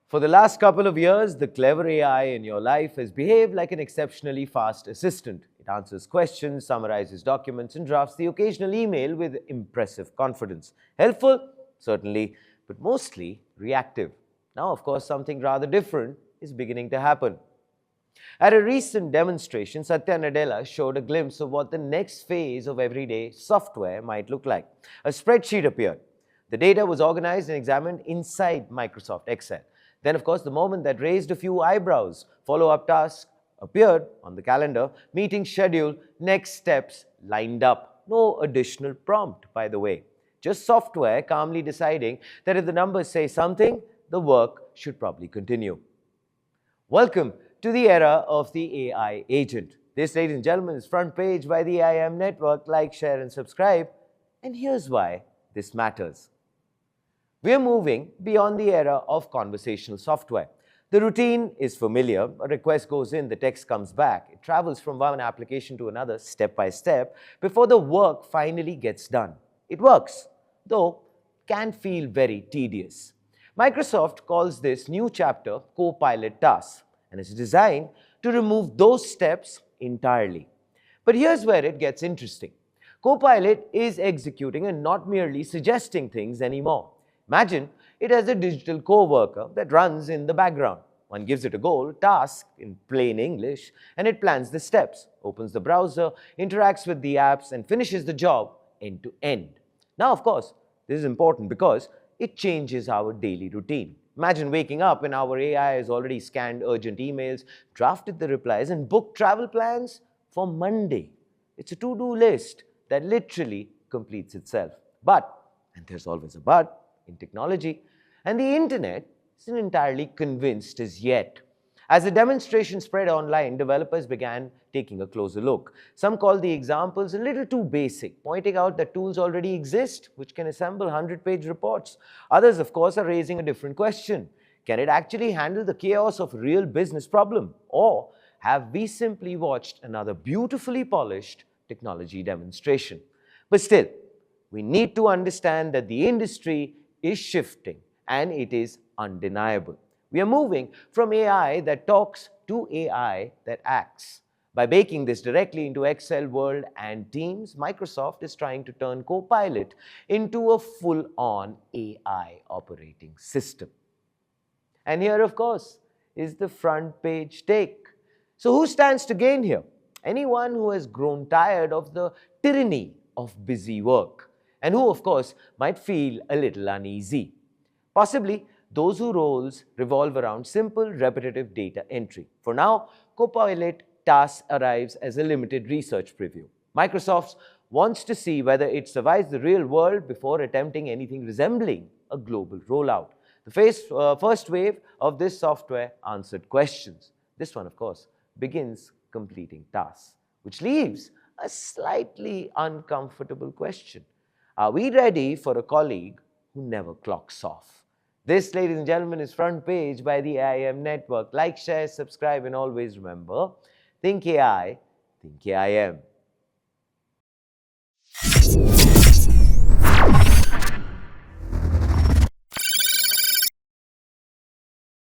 For the last couple of years, the clever AI in your life has behaved like an exceptionally fast assistant. It answers questions, summarizes documents, and drafts the occasional email with impressive confidence. Helpful? Certainly, but mostly reactive. Now, of course, something rather different is beginning to happen. At a recent demonstration, Satya Nadella showed a glimpse of what the next phase of everyday software might look like. A spreadsheet appeared. The data was organized and examined inside Microsoft Excel. Then, of course, the moment that raised a few eyebrows, follow-up tasks appeared on the calendar, meeting schedule, next steps lined up. No additional prompt, by the way. Just software calmly deciding that if the numbers say something, the work should probably continue. Welcome to the era of the AI agent. This, ladies and gentlemen, is Front Page by the IIM Network. Like, share, and subscribe. And here's why this matters. We're moving beyond the era of conversational software. The routine is familiar. A request goes in, the text comes back. It travels from one application to another step by step before the work finally gets done. It works, though can feel very tedious. Microsoft calls this new chapter Copilot Tasks, and it's designed to remove those steps entirely. But here's where it gets interesting. Copilot is executing and not merely suggesting things anymore. Imagine it as a digital coworker that runs in the background. One gives it a goal, task in plain English, and it plans the steps, opens the browser, interacts with the apps, and finishes the job end to end. Now, of course, this is important because it changes our daily routine. Imagine waking up and our AI has already scanned urgent emails, drafted the replies, and booked travel plans for Monday. It's a to-do list that literally completes itself. But, and there's always a but, in technology, and the internet isn't entirely convinced as yet. As the demonstration spread online, developers began taking a closer look. Some called the examples a little too basic, pointing out that tools already exist which can assemble 100-page reports. Others, of course, are raising a different question. Can it actually handle the chaos of a real business problem? Or have we simply watched another beautifully polished technology demonstration? But still, we need to understand that the industry is shifting, and it is undeniable. We are moving from AI that talks to AI that acts. By baking this directly into Excel, Word, and Teams, Microsoft is trying to turn Copilot into a full-on AI operating system. And here, of course, is the front page take. So who stands to gain here? Anyone who has grown tired of the tyranny of busy work, and who, of course, might feel a little uneasy. Possibly those whose roles revolve around simple, repetitive data entry. For now, Copilot Tasks arrives as a limited research preview. Microsoft wants to see whether it survives the real world before attempting anything resembling a global rollout. The first wave of this software answered questions. This one, of course, begins completing tasks, which leaves a slightly uncomfortable question. Are we ready for a colleague who never clocks off? This, ladies and gentlemen, is Front Page by the IIM Network. Like, share, subscribe, and always remember, think AI, think IIM.